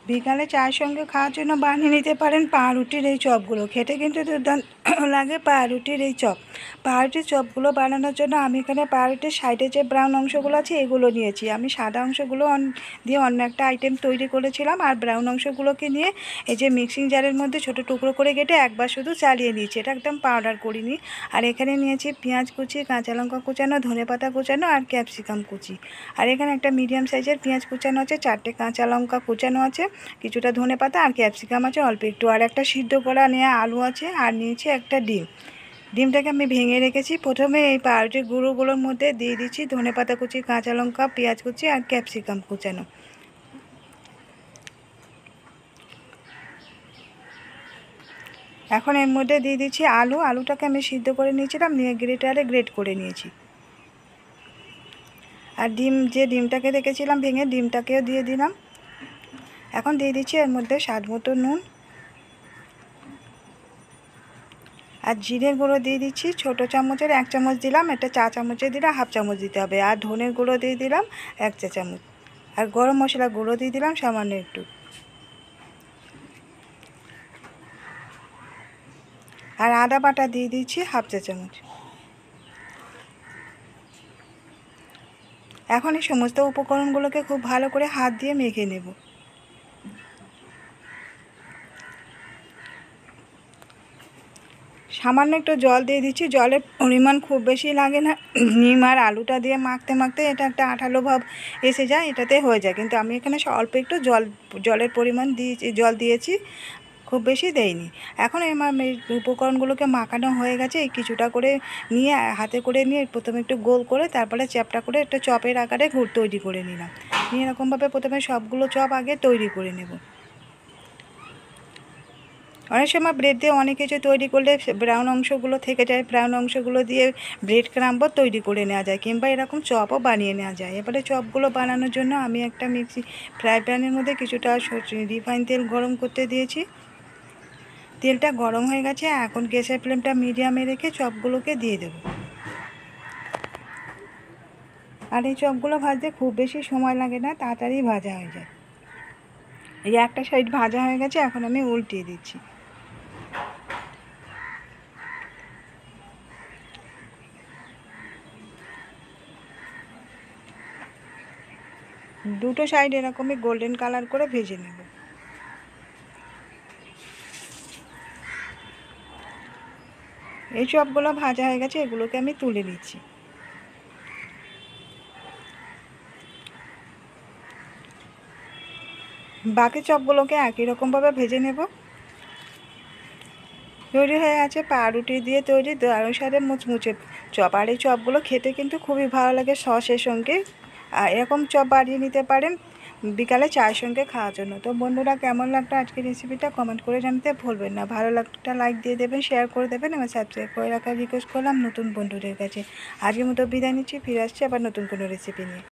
বিকালে চায়ের সঙ্গে খাওয়ার জন্য বানিয়ে নিতে পারেন পাউরুটির এই চপগুলো। খেতে কিন্তু দুর্দান্ত লাগে পাউরুটির এই চপ। পাউরুটির চপগুলো বানানোর জন্য আমি এখানে পাউরুটির সাইডে যে ব্রাউন অংশগুলো আছে এগুলো নিয়েছি। আমি সাদা অংশগুলো দিয়ে অন্য একটা আইটেম তৈরি করেছিলাম, আর ব্রাউন অংশগুলোকে নিয়ে এই যে মিক্সিং জারের মধ্যে ছোটো টুকরো করে কেটে একবার শুধু চালিয়ে নিয়েছি, এটা একদম পাউডার করিনি। আর এখানে নিয়েছি পেঁয়াজ কুচি, কাঁচা লঙ্কা কুচানো, ধনেপাতা কুচানো আর ক্যাপসিকাম কুচি। আর এখানে একটা মিডিয়াম সাইজের পেঁয়াজ কুচানো আছে, 4টে কাঁচা লঙ্কা কুচানো আছে, কিছুটা ধনেপাতা আর ক্যাপসিকাম আছে অল্প একটু, আর একটা সিদ্ধ করা নেওয়া আলু আছে, আর নিয়েছি একটা ডিমটাকে আমি ভেঙে রেখেছি। প্রথমে এই পাউরুটির গুঁড়োগুলোর মধ্যে দিয়ে দিচ্ছি ধনেপাতা কুচি, কাঁচা লঙ্কা, পেঁয়াজ কুচি আর ক্যাপসিকাম কুচানো। এখন এর মধ্যে দিয়ে দিচ্ছি আলুটাকে আমি সিদ্ধ করে নিয়েছিলাম, নিয়ে গ্রেটারে গ্রেট করে নিয়েছি। আর ডিমটাকে রেখেছিলাম ভেঙে, ডিমটাকেও দিয়ে দিলাম। এখন দিয়ে দিচ্ছি এর মধ্যে স্বাদ মতো নুন, আর জিরের গুঁড়ো দিয়ে দিচ্ছি ছোটো চামচের 1 চামচ দিলাম, এটা চা চামচে দিলে হাফ চামচ দিতে হবে। আর ধনের গুঁড়ো দিয়ে দিলাম 1 চা চামচ, আর গরম মশলা গুঁড়ো দিয়ে দিলাম সামান্য একটু, আর আদা বাটা দিয়ে দিচ্ছি হাফ চা চামচ। এখন এই সমস্ত উপকরণগুলোকে খুব ভালো করে হাত দিয়ে মেখে নেব। সামান্য একটু জল দিয়ে দিচ্ছি, জলের পরিমাণ খুব বেশি লাগে না। ডিম আর আলুটা দিয়ে মাখতে মাখতে এটা একটা আঠালো ভাব এসে যায়, এটাতে হয়ে যায়। কিন্তু আমি এখানে অল্প একটু জলের পরিমাণ জল দিয়েছি, খুব বেশি দেইনি। এখন আমার উপকরণগুলোকে মাখানো হয়ে গেছে, এই কিছুটা করে নিয়ে হাতে করে নিয়ে প্রথমে একটু গোল করে তারপরে চ্যাপটা করে একটা চপের আকারে তৈরি করে নিলাম। নিয়ে এরকমভাবে প্রথমে সবগুলো চপ আগে তৈরি করে নেব। অনেক সময় ব্রেড দিয়ে অনেক কিছু তৈরি করলে ব্রাউন অংশগুলো থেকে যায়, ব্রাউন অংশগুলো দিয়ে ব্রেড ক্রাম্বও তৈরি করে নেওয়া যায়, কিংবা এরকম চপও বানিয়ে নেওয়া যায়। এবারে চপগুলো বানানোর জন্য আমি একটা ফ্রাই প্যানের মধ্যে কিছুটা রিফাইন তেল গরম করতে দিয়েছি। তেলটা গরম হয়ে গেছে, এখন গ্যাসের ফ্লেমটা মিডিয়ামে রেখে চপগুলোকে দিয়ে দেব। আর এই চপগুলো ভাজতে খুব বেশি সময় লাগে না, তাড়াতাড়ি ভাজা হয়ে যায়। এই একটা সাইড ভাজা হয়ে গেছে, এখন আমি উল্টিয়ে দিচ্ছি। দুটো সাইড এরকমই গোল্ডেন কালার করে ভেজে নেব। এই চপগুলো ভাজা হয়ে গেছে, এগুলোকে আমি তুলে নিচ্ছি। বাকি চপগুলোকে একই রকমভাবে ভেজে নেব। তৈরি হয়ে আছে পাউরুটি দিয়ে তৈরি দারুণ স্বাদের মুচমুচে চপ। আর এই চপগুলো খেতে কিন্তু খুবই ভালো লাগে সসের সঙ্গে। আর এরকম চপ বানিয়ে নিতে পারেন বিকালে চায়ের সঙ্গে খাওয়ার জন্য। তো বন্ধুরা, কেমন লাগলো আজকের রেসিপিটা কমেন্ট করে জানাতে ভুলবেন না। ভালো লাগলে লাইক দিয়ে দেবেন, শেয়ার করে দেবেন এবং সাবস্ক্রাইব করে রাখার রিকোয়েস্ট করলাম নতুন বন্ধুদের কাছে। আজকের মতো বিদায় নিচ্ছি, ফিরে আসছি আবার নতুন কোনো রেসিপি নিয়ে।